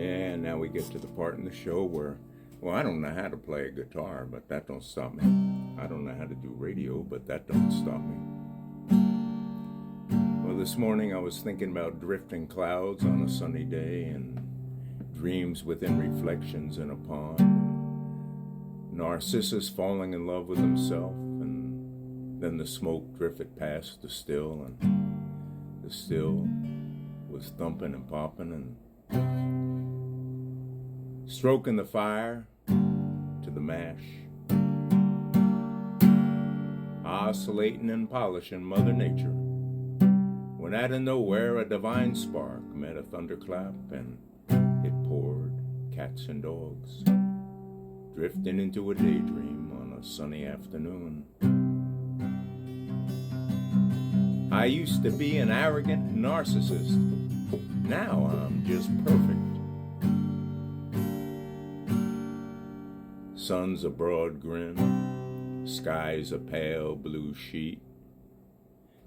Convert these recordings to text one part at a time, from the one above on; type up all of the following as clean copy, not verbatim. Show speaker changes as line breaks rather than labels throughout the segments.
And now we get to the part in the show where, well, I don't know how to play a guitar, but that don't stop me. I don't know how to do radio, but that don't stop me. Well, this morning I was thinking about drifting clouds on a sunny day and dreams within reflections in a pond. Narcissus falling in love with himself, and then the smoke drifted past the still, and the still was thumping and popping and stroking the fire to the mash, oscillating and polishing Mother Nature, when out of nowhere a divine spark met a thunderclap, and it poured cats and dogs, drifting into a daydream on a sunny afternoon. I used to be an arrogant narcissist. Now I'm just perfect. Sun's a broad grin, sky's a pale blue sheet.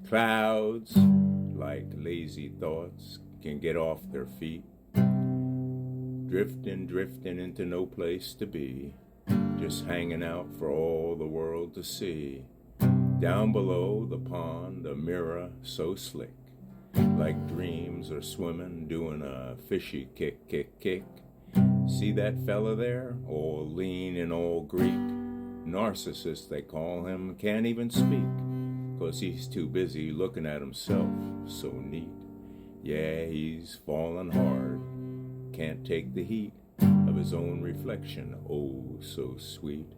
Clouds, like lazy thoughts, can get off their feet. Drifting into no place to be, just hanging out for all the world to see. Down below the pond, a mirror so slick, like dreams are swimming, doing a fishy kick, kick, kick. See that fella there, all lean and all Greek? Narcissist they call him, can't even speak, 'cause he's too busy looking at himself, so neat. Yeah, he's fallen hard, can't take the heat of his own reflection, oh so sweet.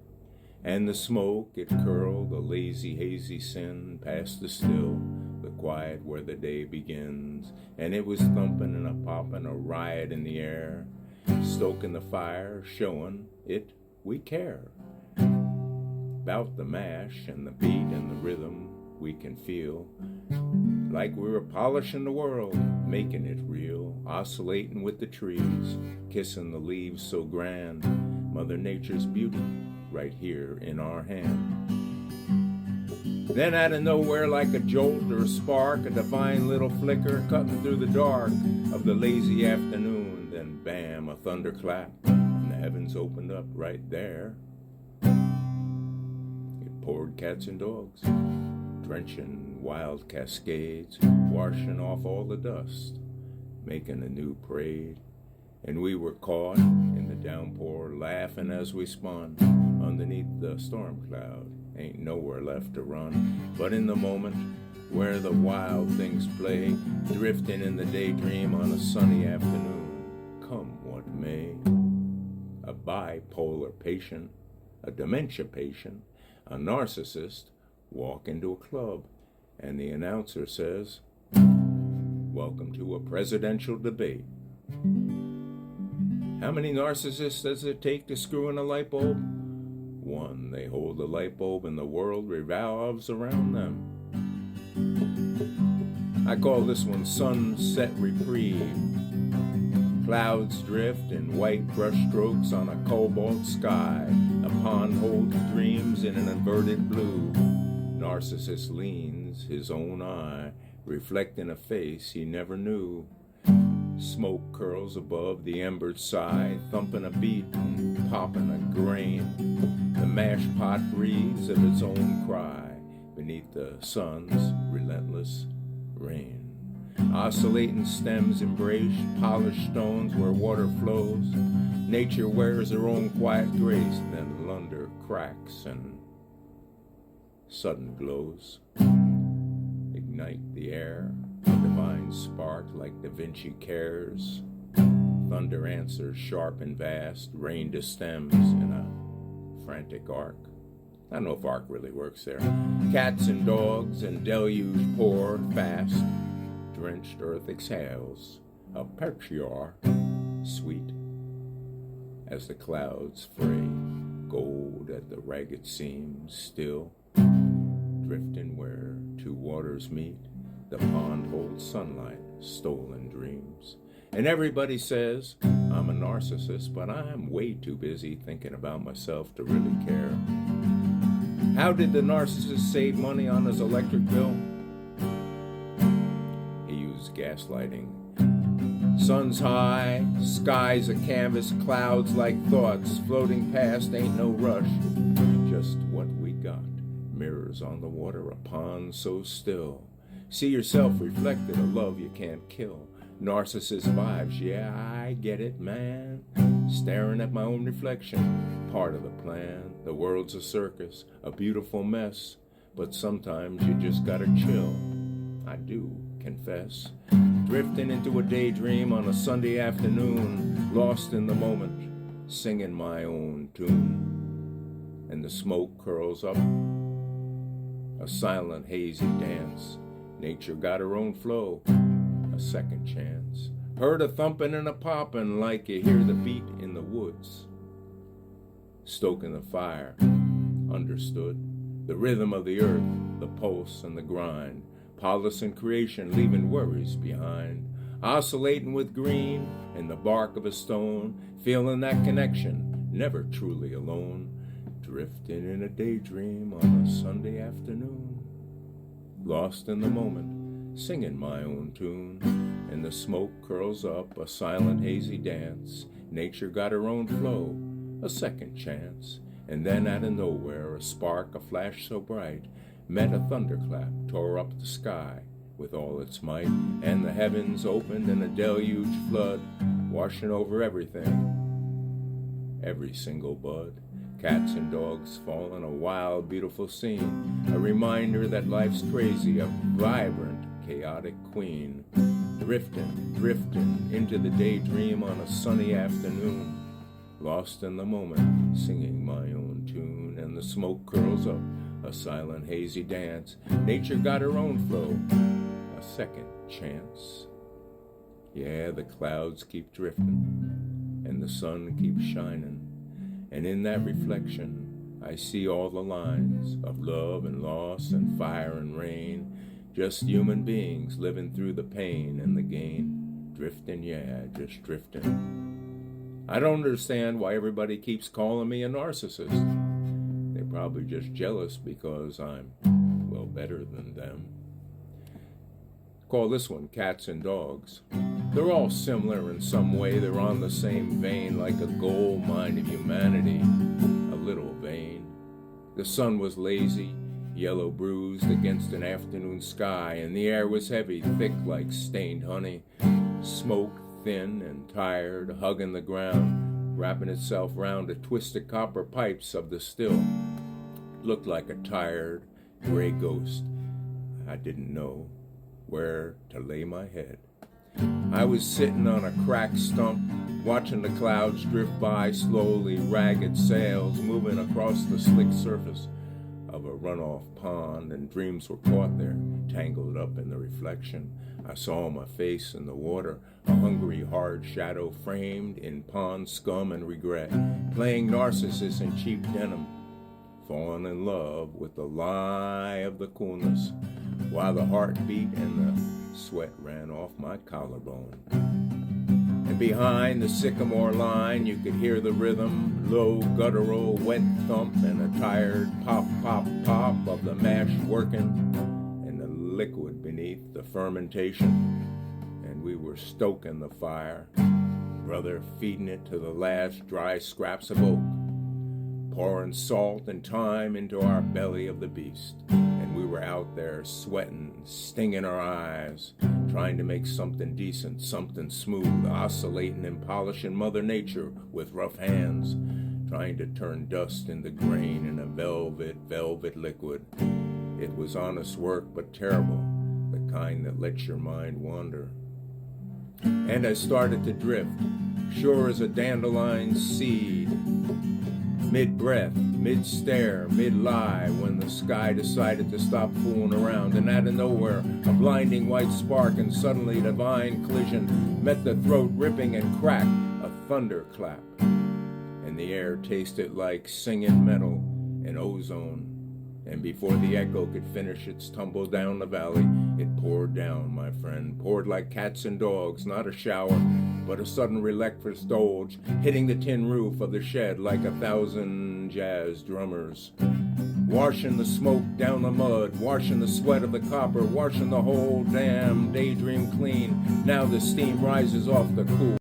And the smoke, it curled, a lazy hazy sin, past the still, the quiet where the day begins. And it was thumping and a popping, a riot in the air, stoking the fire, showing it we care. About the mash and the beat and the rhythm we can feel, like we were polishing the world, making it real, oscillating with the trees, kissing the leaves so grand, Mother Nature's beauty right here in our hand. Then out of nowhere, like a jolt or a spark, a divine little flicker cutting through the dark of the lazy afternoon. Then bam, a thunderclap, and the heavens opened up right there. It poured cats and dogs, drenching wild cascades, washing off all the dust, making a new parade. And we were caught in the downpour, laughing as we spun underneath the storm cloud. Ain't nowhere left to run, but in the moment where the wild things play, drifting in the daydream on a sunny afternoon, come what may. A bipolar patient, a dementia patient, a narcissist walk into a club, and the announcer says, "Welcome to a presidential debate." How many narcissists does it take to screw in a light bulb? One. They hold the light bulb and the world revolves around them. I call this one Sunset Reprieve. Clouds drift in white brush strokes on a cobalt sky. A pond holds dreams in an inverted blue. Narcissist leans his own eye, reflecting a face he never knew. Smoke curls above the embered side, thumping a beat and popping a grain. The mash pot breathes of its own cry beneath the sun's relentless rain. Oscillating stems embrace polished stones where water flows. Nature wears her own quiet grace, then thunder cracks and sudden glows. Ignite the air, a divine spark like Da Vinci cares. Thunder answers sharp and vast, rain stems in a frantic arc. I don't know if arc really works there. Cats and dogs and deluge pour fast. Drenched earth exhales a perchior sweet as the clouds fray, gold at the ragged seams, still drifting where two waters meet. The pond holds sunlight, stolen dreams. And everybody says I'm a narcissist, but I'm way too busy thinking about myself to really care. How did the narcissist save money on his electric bill? He used gaslighting, Sun's high, sky's a canvas, clouds like thoughts floating past, ain't no rush. Just what we got, mirrors on the water, a pond so still. See yourself reflected, a love you can't kill. Narcissist vibes, yeah, I get it, man. Staring at my own reflection, part of the plan. The world's a circus, a beautiful mess, but sometimes you just gotta chill. I do confess. Drifting into a daydream on a Sunday afternoon, lost in the moment, singing my own tune. And the smoke curls up, a silent hazy dance. Nature got her own flow, a second chance. Heard a thumping and a popping like you hear the beat in the woods. Stoking the fire, understood. The rhythm of the earth, the pulse and the grind. Polis and creation leaving worries behind. Oscillating with green and the bark of a stone. Feeling that connection, never truly alone. Drifting in a daydream on a Sunday afternoon. Lost in the moment, singing my own tune. And the smoke curls up, a silent hazy dance. Nature got her own flow, a second chance. And then out of nowhere, a spark, a flash so bright, met a thunderclap, tore up the sky with all its might. And the heavens opened in a deluge flood, washing over everything, every single bud. Cats and dogs fall in a wild, beautiful scene, a reminder that life's crazy, a vibrant, chaotic queen. Drifting into the daydream on a sunny afternoon, lost in the moment, singing my own tune. And the smoke curls up, a silent hazy dance. Nature got her own flow, a second chance. Yeah, the clouds keep drifting, and the sun keeps shining. And in that reflection, I see all the lines of love and loss and fire and rain. Just human beings living through the pain and the gain. Drifting, yeah, just drifting. I don't understand why everybody keeps calling me a narcissist. They're probably just jealous because I'm, well, better than them. Call this one Cats and Dogs. They're all similar in some way. They're on the same vein, like a gold mine of humanity, a little vain. The sun was lazy, yellow bruised against an afternoon sky, and the air was heavy, thick like stained honey. Smoke, thin and tired, hugging the ground, wrapping itself round the twisted copper pipes of the still. Looked like a tired, gray ghost. I didn't know where to lay my head. I was sitting on a cracked stump, watching the clouds drift by slowly, ragged sails moving across the slick surface of a runoff pond, and dreams were caught there, tangled up in the reflection. I saw my face in the water, a hungry, hard shadow framed in pond scum and regret, playing Narcissus in cheap denim, falling in love with the lie of the coolness, while the heart beat and the sweat ran off my collarbone. And behind the sycamore line you could hear the rhythm, low, guttural, wet thump, and a tired pop, pop, pop of the mash working, and the liquid beneath the fermentation. And we were stoking the fire, brother, feeding it to the last dry scraps of oak, pouring salt and thyme into our belly of the beast. And we were out there sweating, stinging our eyes, trying to make something decent, something smooth, oscillating and polishing Mother Nature with rough hands, trying to turn dust into grain in a velvet liquid. It was honest work, but terrible, the kind that lets your mind wander. And I started to drift, sure as a dandelion seed, mid-breath, mid-stare, mid-lie, when the sky decided to stop fooling around, and out of nowhere, a blinding white spark, and suddenly divine collision met the throat ripping and crack, a thunderclap, and the air tasted like singing metal and ozone. And before the echo could finish its tumble down the valley, it poured down, my friend, poured like cats and dogs, not a shower, but a sudden relentless dolge, hitting the tin roof of the shed like 1,000 jazz drummers. washing the smoke down the mud, washing the sweat of the copper, washing the whole damn daydream clean. Now the steam rises off the cool